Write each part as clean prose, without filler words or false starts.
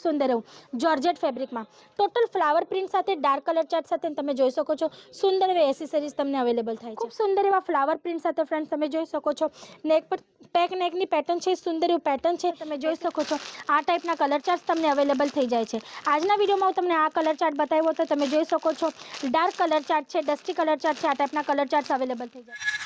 સુંદર એવું georgette ફેબ્રિકમાં total flower print સાથે dark colour chart સાથે તમે જોઈ શકો છો સુંદર એવી એસેસરીઝ તમને અવેલેબલ થાય છે। ખૂબ સુંદર એવા ફ્લાવર પ્રિન્ટ સાથે ફ્રેન્ડ્સ તમે જોઈ શકો છો નેક પર પેક નેકની પેટર્ન છે, સુંદર એવું પેટર્ન છે, તમે જોઈ શકો છો આ ટાઈપના કલર ચાર્ટ તમને અવેલેબલ થઈ જાય છે। આજના વિડીયોમાં હું તમને આ કલર ચાર્ટ બતાવ્યો તો તમે જોઈ શકો છો ડાર્ક કલર ચાર્ટ છે, ડસ્ટી કલર ચાર્ટ છે, આ ટાઈપના કલર ચાર્ટ્સ અવેલેબલ થઈ જાય છે।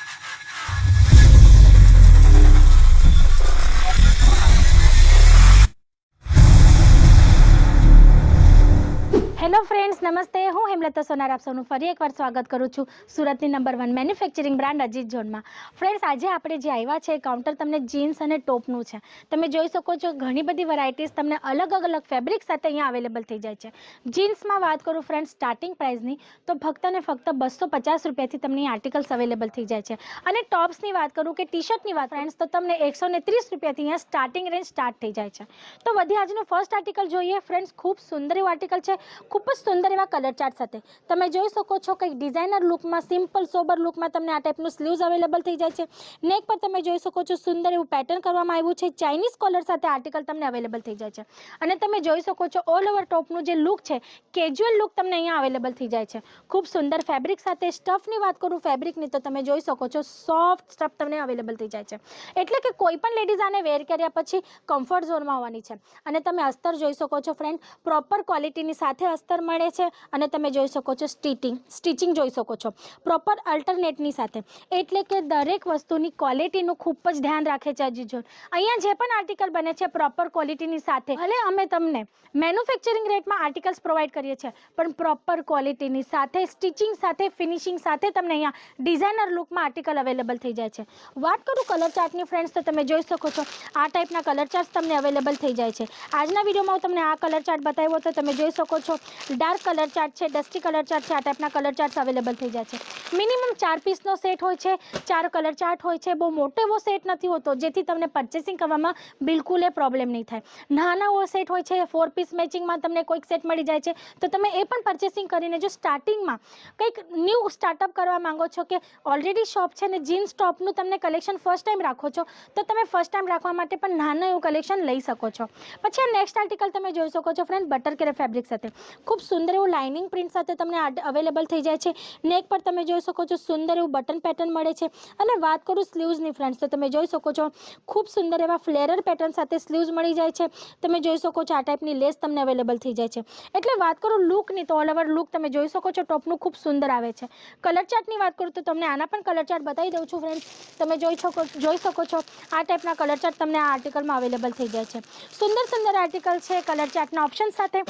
હેલો ફ્રેન્ડ્સ, નમસ્તે। હું હેમલતા સોનાર આપ સૌનું ફરી એકવાર સ્વાગત કરું છું સુરતની નંબર 1 મેન્યુફેક્ચરિંગ બ્રાન્ડ અજીત ઝોનમાં। ફ્રેન્ડ્સ, આજે આપણે જે આવ્યા છે કાઉન્ટર તમને જીન્સ અને ટોપનું છે। તમે જોઈ શકો છો ઘણી બધી વેરાયટીઝ તમને અલગ અલગ ફેબ્રિક સાથે અહીંયા અવેલેબલ થઈ જાય છે। જીન્સમાં વાત કરું ફ્રેન્ડ્સ સ્ટાર્ટિંગ પ્રાઇસની તો ફક્ત ને ફક્ત 250 રૂપિયાથી તમને આર્ટિકલ્સ અવેલેબલ થઈ જાય છે। અને ટોપ્સની વાત કરું કે ટી શર્ટની વાત ફ્રેન્ડ્સ તો તમને 130 રૂપિયાથી અહીંયા સ્ટાર્ટિંગ રેન્જ સ્ટાર્ટ થઈ જાય છે। તો વધી આજનું ફર્સ્ટ આર્ટિકલ જોઈએ ફ્રેન્ડ્સ। ખૂબ સુંદર એવું આર્ટિકલ છે, ખૂબ જ સુંદર એવા કલર ચાર્ટ સાથે તમે જોઈ શકો છો કંઈક ડિઝાઇનર લુકમાં સિમ્પલ સોબર લુકમાં તમને આ ટાઈપનું સ્લીવ્સ અવેલેબલ થઈ જાય છે। નેક પર તમે જોઈ શકો છો સુંદર એવું પેટર્ન કરવામાં આવ્યું છે, ચાઇનીઝ કોલર સાથે આર્ટિકલ તમને અવેલેબલ થઈ જાય છે। અને તમે જોઈ શકો છો ઓલ ઓવર ટોપનું જે લુક છે કેજ્યુઅલ લુક તમને અહીંયા અવેલેબલ થઈ જાય છે। ખૂબ સુંદર ફેબ્રિક સાથે સ્ટફની વાત કરું ફેબ્રિકની તો તમે જોઈ શકો છો સોફ્ટ સ્ટફ તમને અવેલેબલ થઈ જાય છે, એટલે કે કોઈ પણ લેડીઝ આને વેર કર્યા પછી કમ્ફર્ટ ઝોનમાં આવવાની છે। અને તમે અસ્તર જોઈ શકો છો ફ્રેન્ડ, પ્રોપર ક્વોલિટીની સાથે અસ્તર મળે છે। અને તમે જોઈ શકો છો સ્ટિચિંગ જોઈ શકો છો પ્રોપર અલ્ટરનેટની સાથે, એટલે કે દરેક વસ્તુની ક્વોલિટીનું ખૂબ જ ધ્યાન રાખે છે અજીત ઝોન। અહીંયા જે પણ આર્ટિકલ બને છે પ્રોપર ક્વોલિટીની સાથે, ભલે અમે તમને મેન્યુફેક્ચરિંગ રેટમાં આર્ટિકલ્સ પ્રોવાઈડ કરીએ છીએ પણ પ્રોપર ક્વોલિટીની સાથે સ્ટિચિંગ સાથે ફિનિશિંગ સાથે તમને અહીંયા ડિઝાઇનર લુકમાં આર્ટિકલ અવેલેબલ થઈ જાય છે। વાત કરું કલર ચાર્ટની ફ્રેન્ડ્સ તો તમે જોઈ શકો છો આ ટાઈપના કલર ચાર્ટ તમને અવેલેબલ થઈ જાય છે। આજના વિડીયોમાં હું તમને આ કલર ચાર્ટ બતાવ્યો તો તમે જોઈ શકો છો ડાર્ક કલર ચાર્ટ છે, ડસ્ટી કલર ચાર્ટ છે, આ ટાઈપના કલર ચાર્ટ્સ અવેલેબલ થઈ જાય છે। મિનિમમ 4 પીસનો સેટ હોય છે, 4 કલર ચાર્ટ હોય છે, બહુ મોટો એવો સેટ નથી હોતો જેથી તમને પરચેસિંગ કરવામાં બિલકુલ પ્રોબ્લેમ નહીં થાય। નાના એવો સેટ હોય છે, 4 પીસ મેચિંગમાં તમને કોઈક સેટ મળી જાય છે તો તમે એ પણ પરચેસિંગ કરીને જો સ્ટાર્ટિંગમાં કંઈક ન્યૂ સ્ટાર્ટઅપ કરવા માંગો છો કે ઓલરેડી શોપ છે ને જીન્સ ટોપનું તમને કલેક્શન ફર્સ્ટ ટાઈમ રાખો છો તો તમે ફર્સ્ટ ટાઈમ રાખવા માટે પણ નાનું એવું કલેક્શન લઈ શકો છો। પછી આ નેક્સ્ટ આર્ટિકલ તમે જોઈ શકો છો ફ્રેન્ડ બટર કેરે ફેબ્રિક સાથે ખૂબ સુંદર એવું લાઇનિંગ પ્રિન્ટ સાથે તમને અવેલેબલ થઈ જાય છે। નેક પર તમે જોઈ શકો છો સુંદર એવું બટન પેટર્ન મળે છે। અને વાત કરું સ્લીવ્સની ફ્રેન્ડ્સ તો તમે જોઈ શકો છો ખૂબ સુંદર એવા ફ્લેરર પેટર્ન સાથે સ્લીવ્સ મળી જાય છે। તમે જોઈ શકો છો આ ટાઈપની લેસ તમને અવેલેબલ થઈ જાય છે। એટલે વાત કરું લુકની તો ઓલ ઓવર લુક તમે જોઈ શકો છો ટોપનું ખૂબ સુંદર આવે છે। કલર ચાર્ટની વાત કરું તો તમને આના પણ કલર ચાર્ટ બતાવી દઉં છું ફ્રેન્ડ્સ। તમે જોઈ શકો છો આ ટાઈપના કલર ચાર્ટ તમને આ આર્ટિકલમાં અવેલેબલ થઈ જાય છે। સુંદર આર્ટિકલ છે કલર ચાર્ટના ઓપ્શન સાથે।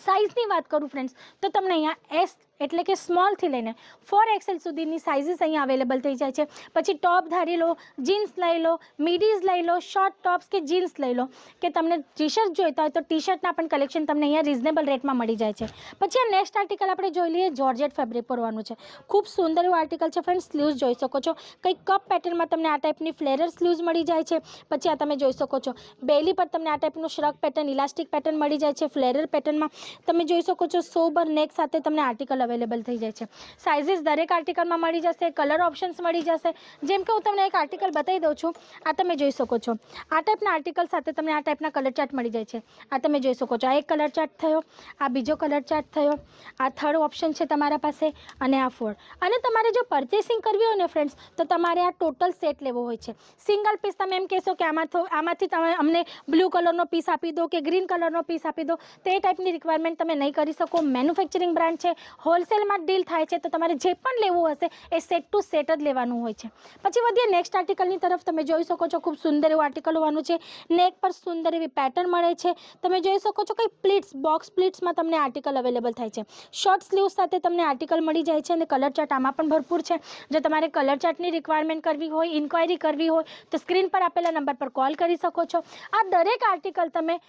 સાઇઝની વાત કરું ફ્રેન્ડ્સ તો તમને અહીંયા એસ એટલે કે સ્મોલથી લઈને 4XL સુધીની સાઇઝીસ અહીંયા અવેલેબલ થઈ જાય છે। પછી ટોપ ધારી લો, જીન્સ લઈ લો, મિડીઝ લઈ લો, શોર્ટ ટોપ્સ કે જીન્સ લઈ લો, કે તમને ટી શર્ટ જોઈતા હોય તો ટી શર્ટના પણ કલેક્શન તમને અહીંયા રિઝનેબલ રેટમાં મળી જાય છે। પછી આ નેક્સ્ટ આર્ટિકલ આપણે જોઈ લઈએ જોર્જેટ ફેબ્રિક પરવાનું છે। ખૂબ સુંદર એવું આર્ટિકલ છે ફ્રેન્ડ્સ। સ્લીવ્સ જોઈ શકો છો કંઈક કપ પેટર્નમાં તમને આ ટાઈપની ફ્લેરર સ્લીવ્સ મળી જાય છે। પછી આ તમે જોઈ શકો છો બેલી પર તમને આ ટાઈપનું શ્રગ પેટર્ન ઇલાસ્ટિક પેટર્ન મળી જાય છે ફ્લેરર પેટર્નમાં। તમે જોઈ શકો છો સોબર નેક સાથે તમને આર્ટિકલ અવેલેબલ થઈ જાય છે। સાઇઝીસ દરેક આર્ટિકલમાં મળી જશે, કલર ઓપ્શન્સ મળી જશે। જેમ કે હું તમને એક આર્ટિકલ બતાવી દઉં છું, આ તમે જોઈ શકો છો આ ટાઈપના આર્ટિકલ સાથે તમને આ ટાઈપના કલર ચાર્ટ મળી જાય છે। આ તમે જોઈ શકો છો આ એક કલર ચાર્ટ થયો, આ બીજો કલર ચાર્ટ થયો, આ થર્ડ ઓપ્શન છે તમારા પાસે અને આ ફોર્થ। અને તમારે જો પરચેસિંગ કરવી હોય ને ફ્રેન્ડ્સ તો તમારે આ ટોટલ સેટ લેવો હોય છે। સિંગલ પીસ તમે એમ કહેશો કે આમાંથી તમે અમને બ્લુ કલરનો પીસ આપી દો કે ગ્રીન કલરનો પીસ આપી દો, તે ટાઈપની રિક્વાયરમેન્ટ તમે નહીં કરી શકો। મેન્યુફેક્ચરિંગ બ્રાન્ડ છે, હોલસેલમાં ડીલ થાય છે તો તમારે જે પણ લેવું હશે એ સેટ ટુ સેટ જ લેવાનું હોય છે। પછી વધીએ નેક્સ્ટ આર્ટિકલની તરફ। તમે જોઈ શકો છો ખૂબ સુંદર એવું આર્ટિકલ હોવાનું છે। નેક પર સુંદર એવી પેટર્ન મળે છે। તમે જોઈ શકો છો કંઈ પ્લીટ્સ બોક્સ પ્લીટ્સમાં તમને આર્ટિકલ અવેલેબલ થાય છે। શોર્ટ સ્લીવ સાથે તમને આર્ટિકલ મળી જાય છે અને કલર ચાર્ટ આમાં પણ ભરપૂર છે। જો તમારે કલર ચાર્ટની રિક્વાયરમેન્ટ કરવી હોય, ઇન્ક્વાયરી કરવી હોય તો સ્ક્રીન પર આપેલા નંબર પર કોલ કરી શકો છો। આ દરેક આર્ટિકલ તમે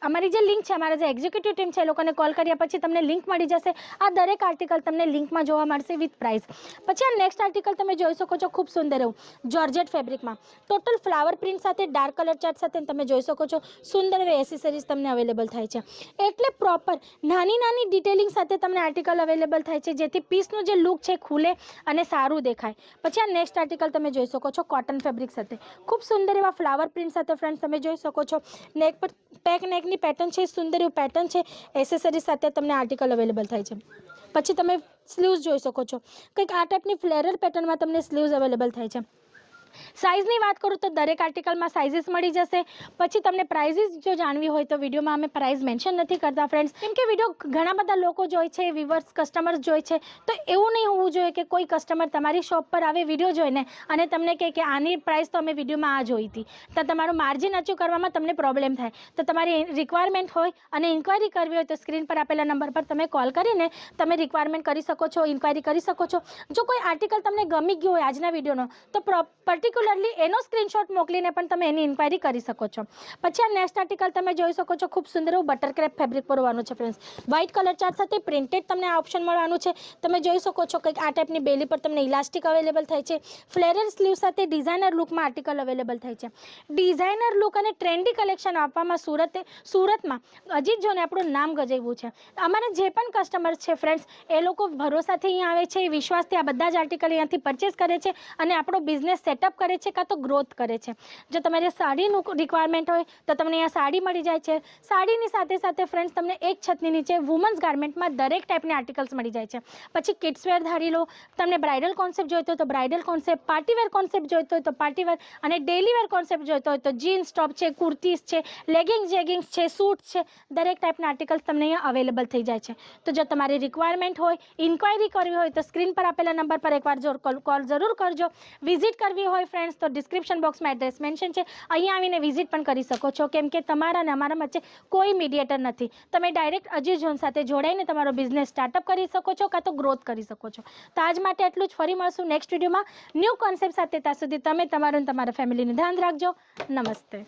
અમારી જે લિંક છે, અમારા જે એક્ઝિક્યુટિવ ટીમ છે એ લોકોને કોલ કર્યા પછી તમને લિંક મળી જશે। આ દરેક આર્ટિકલ તમને લિંકમાં જોવા મળશે વિથ પ્રાઇસ. પછી આ નેક્સ્ટ આર્ટિકલ તમે જોઈ શકો છો, ખૂબ સુંદર એવું જોર્જેટ ફેબ્રિકમાં ટોટલ ફ્લાવર પ્રિન્ટ સાથે ડાર્ક કલર ચાર્ટ સાથે તમે જોઈ શકો છો સુંદર એવી એસેસરીઝ તમને અવેલેબલ થાય છે. એટલે પ્રોપર નાની નાની ડિટેલિંગ સાથે તમને આર્ટિકલ અવેલેબલ થાય છે, જેથી પીસનું જે લુક છે ખુલે અને સારું દેખાય. પછી આ નેક્સ્ટ આર્ટિકલ તમે જોઈ શકો છો કોટન ફેબ્રિક સાથે ખૂબ સુંદર એવા ફ્લાવર પ્રિન્ટ સાથે ફ્રેન્ડ્સ તમે જોઈ શકો છો. નેક પર પેક નેકની પેટર્ન છે, સુંદર એવું પેટર્ન છે, એસેસરીઝ સાથે તમને આર્ટિકલ અવેલેબલ થાય છે. પછી તમે સ્લીવ્સ જોઈ શકો છો, કંઈક આ ટાઈપની ફ્લેરલ પેટર્નમાં તમને સ્લીવ્સ અવેલેબલ થાય છે. સાઇઝની વાત કરું તો દરેક આર્ટિકલમાં સાઇઝીસ મળી જશે. પછી તમને પ્રાઇઝીસ જો જાણવી હોય તો વિડીયોમાં અમે પ્રાઇસ મેન્શન નથી કરતા ફ્રેન્ડ્સ, કેમ કે વિડીયો ઘણા બધા લોકો જોઈ છે, વિવર્સ કસ્ટમર્સ જોઈ છે, તો એવું નહીં હોવું જોઈએ કે કોઈ કસ્ટમર તમારી શોપ પર આવે વિડીયો જોઈને અને તમને કહે કે આની પ્રાઇસ તો અમે વિડીયોમાં આ જોઈ હતી, તો તમારું માર્જિન અચીવ કરવામાં તમને પ્રોબ્લેમ થાય. તો તમારી રિક્વાયરમેન્ટ હોય અને ઇન્ક્વાયરી કરવી હોય તો સ્ક્રીન પર આપેલા નંબર પર તમે કોલ કરીને તમે રિક્વાયરમેન્ટ કરી શકો છો, ઇન્ક્વાયરી કરી શકો છો. જો કોઈ આર્ટિકલ તમને ગમી ગયું હોય આજના વિડીયોનો તો પર્ટિક્યુલરલી એનો સ્ક્રીનશોટ મોકલીને પણ તમે એની ઇન્ક્વાયરી કરી શકો છો. પછી આ નેક્સ્ટ આર્ટિકલ તમે જોઈ શકો છો, ખૂબ સુંદર એવું બટર ક્રેપ ફેબ્રિક પર હોવાનું છે ફ્રેન્ડ્સ. વ્હાઇટ કલર ચાર્ટ સાથે પ્રિન્ટેડ તમને આ ઓપ્શન મળવાનું છે. તમે જોઈ શકો છો કંઈક આ ટાઈપની બેલી પર તમને ઇલાસ્ટિક અવેલેબલ થાય છે. ફ્લેરલ સ્લીવ સાથે ડિઝાઇનર લુકમાં આર્ટિકલ અવેલેબલ થાય છે. ડિઝાઇનર લુક અને ટ્રેન્ડી કલેક્શન આપવામાં સુરતમાં અજીત જોને આપણું નામ ગજાવ્યું છે. અમારા જે પણ કસ્ટમર્સ છે ફ્રેન્ડ્સ, એ લોકો ભરોસાથી અહીંયા આવે છે, વિશ્વાસથી આ બધા જ આર્ટિકલ અહીંયાથી પરચેસ કરે છે અને આપણો બિઝનેસ સેટઅપ કરે છે કાં તો ગ્રોથ કરે છે. જો તમારે સાડીનું રિક્વાયરમેન્ટ હોય તો તમને અહીંયા સાડી મળી જાય છે. સાડીની સાથે સાથે ફ્રેન્ડ્સ તમને એક છતની નીચે વુમન્સ ગાર્મેન્ટમાં દરેક ટાઈપની આર્ટિકલ્સ મળી જાય છે. પછી કિડ્સવેર ધારી લો, તમને બ્રાઇડલ કોન્સેપ્ટ જોઈતો હોય તો બ્રાઇડલ કોન્સેપ્ટ, પાર્ટીવેર કોન્સેપ્ટ જોઈતો હોય તો પાર્ટીવેર અને ડેલી વેર કોન્સેપ્ટ જોઈતો હોય તો જીન્સ ટોપ છે, કુર્તીઝ છે, જેગિંગ્સ છે, સૂટ્સ છે, દરેક ટાઈપના આર્ટિકલ્સ તમને અહીંયા અવેલેબલ થઈ જાય છે. તો જો તમારી રિક્વાયરમેન્ટ હોય, ઇન્ક્વાયરી કરવી હોય તો સ્ક્રીન પર આપેલા નંબર પર એકવાર કોલ જરૂર કરજો. વિઝિટ કરવી હોય ફ્રેન્ડ્સ તો ડિસ્ક્રિપ્શન બોક્સમાં એડ્રેસ મેન્શન છે, અહીંયા આવીને વિઝિટ પણ કરી શકો છો, કેમ કે તમારા અને અમારા વચ્ચે કોઈ મીડિયેટર નથી. તમે ડાયરેક્ટ અજીત ઝોન સાથે જોડાઈને તમારો બિઝનેસ સ્ટાર્ટઅપ કરી શકો છો કાં તો ગ્રોથ કરી શકો છો. તો આજ માટે એટલું જ. ફરી મળશું નેક્સ્ટ વિડીયોમાં ન્યૂ કોન્સેપ્ટ સાથે. ત્યાં સુધી તમે તમારું અને તમારા ફેમિલીનું ધ્યાન રાખજો. નમસ્તે.